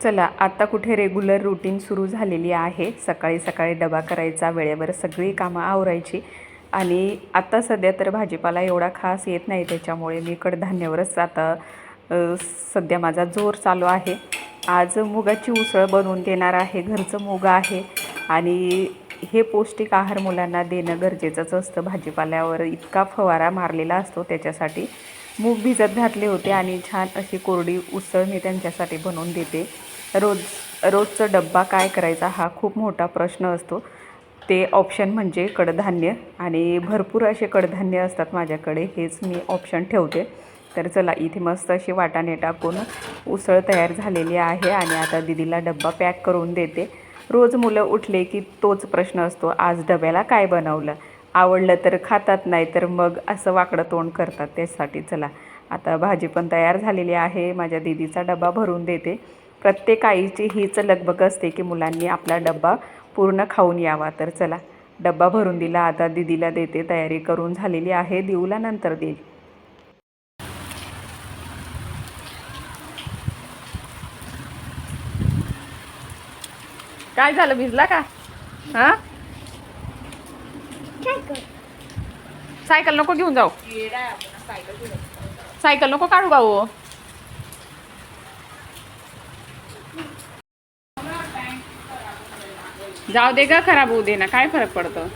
चला आता कुठे रेग्युलर रुटीन सुरू झालेली आहे. सकाळी सकाळी डबा करायचा, वेळेवर सगळी कामं आवरायची. आणि आता सध्या तर भाजीपाला एवढा खास येत नाही, त्याच्यामुळे मी कडधान्यावरच आता सध्या माझा जोर चालू आहे. आज मुगाची उसळ बनवून देणार आहे. घरचं मूग आहे आणि हे पौष्टिक आहार मुलांना देणं गरजेचंच असतं. भाजीपाल्यावर इतका फवारा मारलेला असतो, त्याच्यासाठी मूग भिजत घातले होते आणि छान अशी कोरडी उसळ मी त्यांच्यासाठी बनवून देते. रोजचा डब्बा काय करायचा हा खूप मोठा प्रश्न असतो. ते ऑप्शन म्हणजे कडधान्य आणि भरपूर असे कडधान्य असतात माझ्याकडे, हेच मी ऑप्शन ठेवते. तर चला इथे मस्त अशी वाटाणे टाकून उसळ तयार झालेली आहे आणि आता दीदीला डब्बा पॅक करून देते. रोज मुलं उठले की तोच प्रश्न असतो, आज डब्याला काय बनवलं. आवडलं तर खातात, नाही तर मग असं वाकडं तोंड करतात. त्यासाठी चला आता भाजी पण तयार झालेली आहे. माझ्या दीदीचा डबा भरून देते. प्रत्येक आईची हीच लगबग असते की मुलांनी आपला डब्बा पूर्ण खाऊन यावा. तर चला डब्बा भरून दिला, आता दीदीला देते. तयारी करून झालेली आहे, देऊला नंतर देईल. काय झालं, भिजला का? हां, सायकल नको घेऊन जाऊ. सायकल नको काढू भाऊ. जाऊ दे ग, खराब होऊ दे ना, काय फरक पडतो.